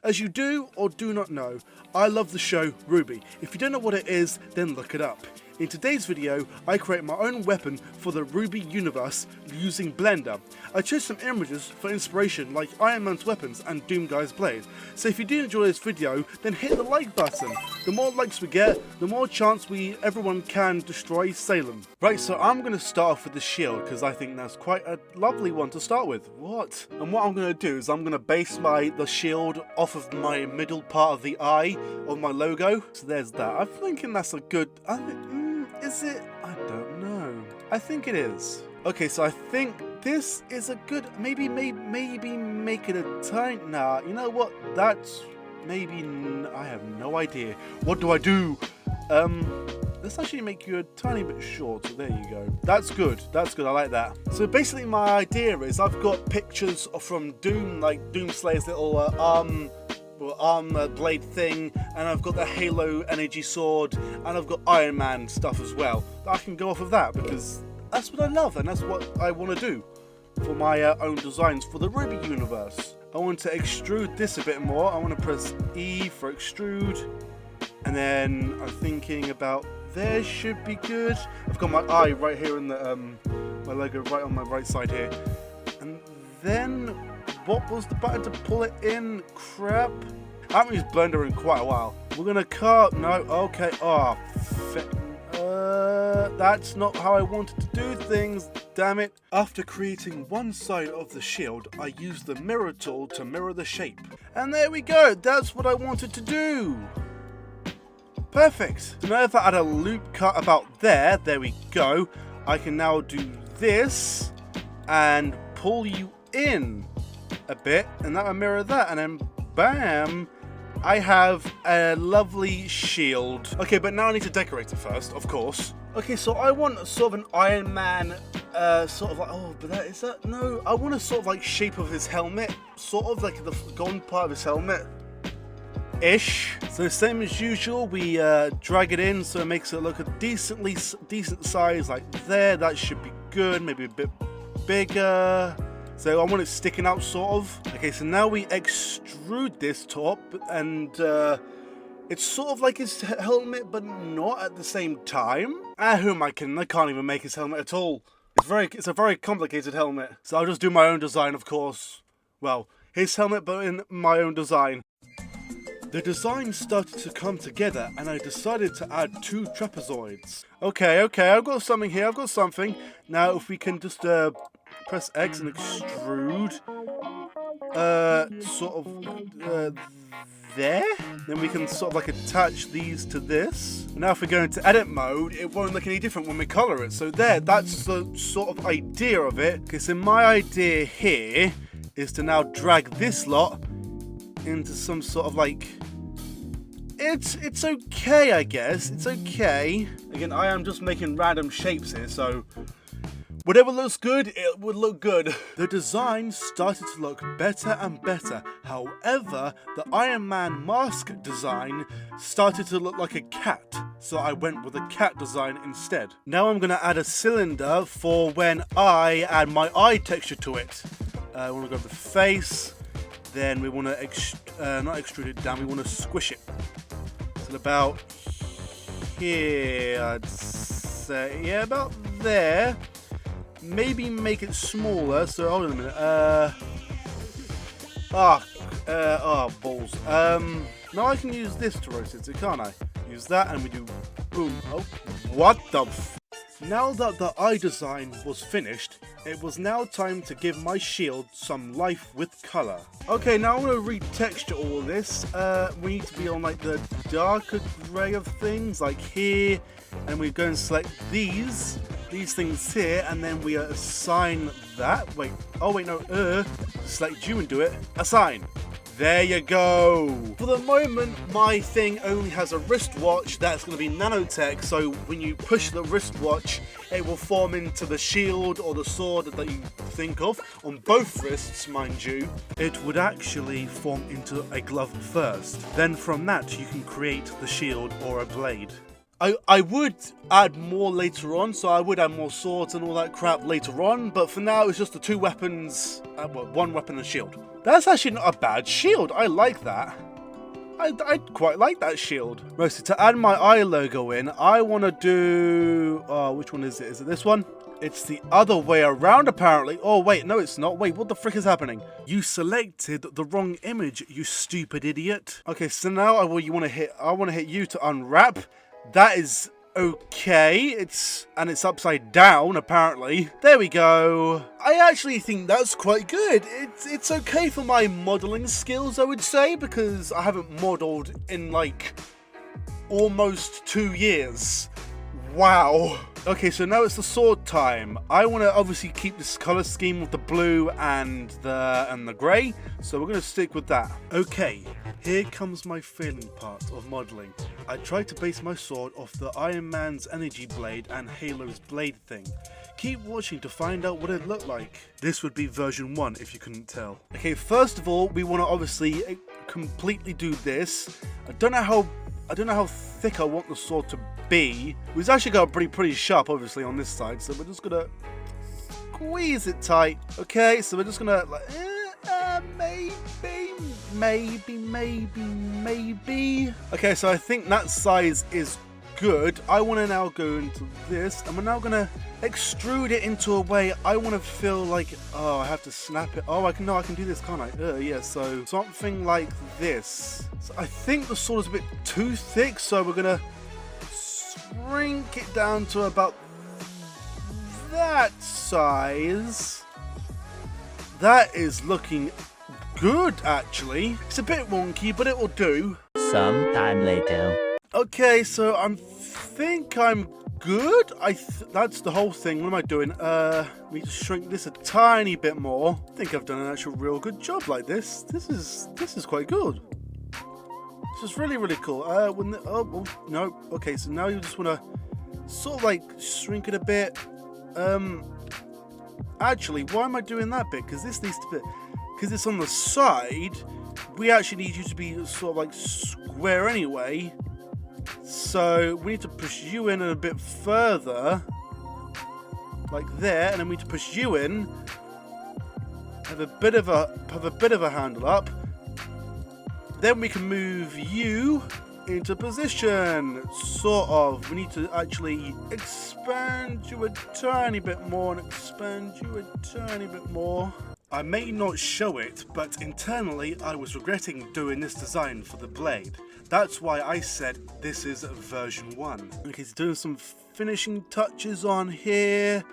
As you do or do not know, I love the show RWBY. If you don't know what it is, then look it up. In today's video, I create my own weapon for the RWBY Universe using Blender. I chose some images for inspiration like Iron Man's weapons and Doomguy's blade. So if you do enjoy this video, then hit the like button. The more likes we get, the more chance everyone can destroy Salem. Right, so I'm going to start off with the shield because I think that's quite a lovely one to start with. What? And what I'm going to do is I'm going to base the shield off of my middle part of the eye of my logo. So there's that. I'm thinking that's a good... is it? I don't know. I think it is. Okay, so I think this is a good... Maybe make it a tiny... Nah, you know what? That's... Maybe... I have no idea. What do I do? Let's actually make you a tiny bit short. So there you go. That's good. That's good. I like that. So basically my idea is I've got pictures from Doom, like Doomslayer's little arm blade thing, and I've got the Halo energy sword, and I've got Iron Man stuff as well. I can go off of that because that's what I love and that's what I want to do for my own designs for the RWBY Universe. I want to extrude this a bit more. I want to press E for extrude, and then I'm thinking about there should be good. I've got my eye right here in the my logo right on my right side here, and then what was the button to pull it in? Crap. I haven't used Blender in quite a while. We're gonna cut. No, okay. Oh, that's not how I wanted to do things. Damn it. After creating one side of the shield, I used the mirror tool to mirror the shape. And there we go. That's what I wanted to do. Perfect. So now if I add a loop cut about there we go. I can now do this and pull you in a bit, and that will mirror that, and then bam, I have a lovely shield. Okay, but now I need to decorate it first, of course. Okay, so I want sort of an Iron Man, sort of like, oh, but that is that? No, I want a sort of like shape of his helmet, sort of like the gone part of his helmet. Ish. So same as usual, we drag it in so it makes it look a decent size, like there. That should be good. Maybe a bit bigger. So I want it sticking out, sort of. Okay, so now we extrude this top, and it's sort of like his helmet, but not at the same time. Who am I kidding? I can't even make his helmet at all. It's a very complicated helmet. So I'll just do my own design, of course. Well, his helmet, but in my own design. The design started to come together, and I decided to add 2 trapezoids. Okay, I've got something here. I've got something. Now, if we can just press X and extrude, sort of there. Then we can sort of like attach these to this. Now, if we go into edit mode, it won't look any different when we color it. So there, that's the sort of idea of it. Okay, so my idea here is to now drag this lot into some sort of like, it's okay, I guess. It's okay. Again, I am just making random shapes here, so whatever looks good, it would look good. The design started to look better and better. However, the Iron Man mask design started to look like a cat, so I went with a cat design instead. Now I'm gonna add a cylinder for when I add my eye texture to it. I wanna go with the face. Then we want to not extrude it down, we want to squish it. So about here, I'd say, yeah, about there. Maybe make it smaller. So hold on a minute. Balls. Now I can use this to rotate it, can't I? Use that, and we do boom. Oh, what the f? Now that the eye design was finished, it was now time to give my shield some life with colour. Okay, now I'm going to retexture all of this. We need to be on like the darker grey of things, like here, and we go and select these things here, and then we assign that. Wait, oh wait, no, select you and do it. Assign. There you go. For the moment, my thing only has a wristwatch that's going to be nanotech, so when you push the wristwatch, it will form into the shield or the sword that you think of. On both wrists, mind you, it would actually form into a glove first. Then from that, you can create the shield or a blade. I would add more later on, so I would add more swords and all that crap later on, but for now it's just the 2 weapons, well, 1 weapon and shield. That's actually not a bad shield, I like that. I quite like that shield. Mostly to add my eye logo in, I want to do... which one is it? Is it this one? It's the other way around apparently. Oh wait, no it's not. Wait, what the frick is happening? You selected the wrong image, you stupid idiot. Okay, so now I want to hit you to unwrap. That is okay. It's upside down apparently. There we go. I actually think that's quite good. It's okay for my modeling skills, I would say, because I haven't modeled in like almost 2 years. Wow. Okay, so now it's the sword time. I want to obviously keep this color scheme with the blue and the grey, so we're going to stick with that. Okay, here comes my failing part of modeling. I tried to base my sword off the Iron Man's energy blade and Halo's blade thing. Keep watching to find out what it looked like. This would be version 1 if you couldn't tell. Okay, first of all, we want to obviously completely do this. I don't know how thick I want the sword to be. We've actually got pretty sharp obviously on this side, so we're just gonna squeeze it tight. Okay, so we're just gonna like, maybe. Okay, so I think that size is good. I want to now go into this, and we're now gonna extrude it into a way I want to feel like, oh, I have to snap it. Oh, I can do this, can't I? Yeah, so something like this. So I think the sword is a bit too thick, so we're gonna shrink it down to about that size. That is looking good, actually. It's a bit wonky, but it will do. Sometime later. Okay, so I think I'm good. That's the whole thing. What am I doing? We need to shrink this a tiny bit more. I think I've done an actual real good job like this. This is quite good. This is really cool. Oh no. Okay, so now you just want to sort of like shrink it a bit. Actually, why am I doing that bit? Because this needs to be, because it's on the side. We actually need you to be sort of like square anyway. So we need to push you in a bit further, like there, and then we need to push you in. Have a bit of a handle up. Then we can move you into position, sort of. We need to actually expand you a tiny bit more and expand you a tiny bit more. I may not show it, but internally I was regretting doing this design for the blade. That's why I said this is version 1. Okay, so doing some finishing touches on here.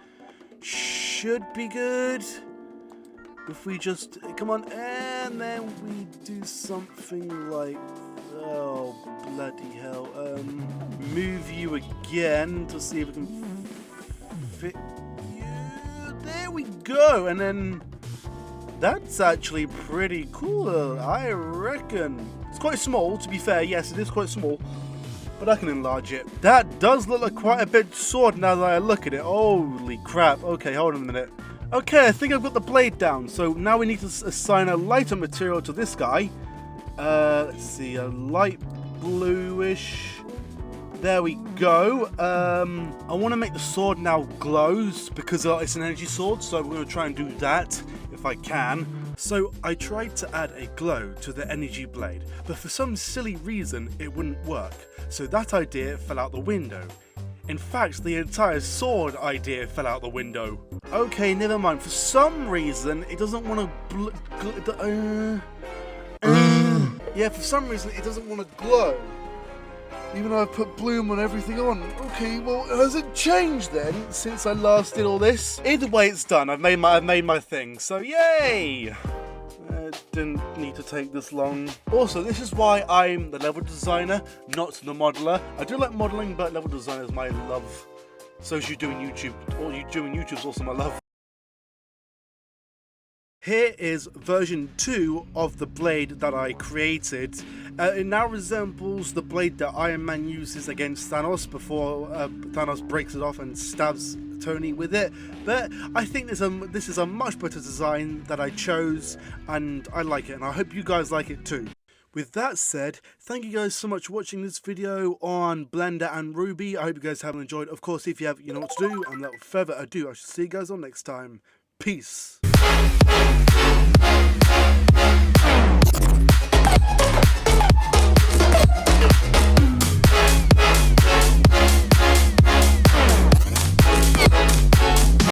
Should be good. If we just, come on, and then we do something like, oh bloody hell, move you again to see if we can fit you. There we go, and then that's actually pretty cool, I reckon. It's quite small, to be fair. Yes, it is quite small, but I can enlarge it. That does look like quite a big sword now that I look at it. Holy crap. Okay, hold on a minute. Okay, I think I've got the blade down. So now we need to assign a lighter material to this guy. Let's see, a light bluish. There we go. I want to make the sword now glows because it's an energy sword, so we're going to try and do that if I can. So I tried to add a glow to the energy blade, but for some silly reason it wouldn't work. So that idea fell out the window. In fact, the entire sword idea fell out the window. Okay, never mind. For some reason, it doesn't want to yeah, for some reason, it doesn't want to glow. Even though I've put bloom on everything on. Okay, well, has it changed then, since I last did all this? Either way, it's done. I've made my thing, so yay! It didn't need to take this long. Also, this is why I'm the level designer, not the modeler. I do like modeling, but level design is my love. So is you doing YouTube. All you doing YouTube is also my love. Here is version 2 of the blade that I created. It now resembles the blade that Iron Man uses against Thanos before Thanos breaks it off and stabs Tony with it. But I think this is a much better design that I chose, and I like it, and I hope you guys like it too. With that said, thank you guys so much for watching this video on Blender and RWBY. I hope you guys have enjoyed. Of course, if you have, you know what to do. And without further ado, I shall see you guys on next time. Peace.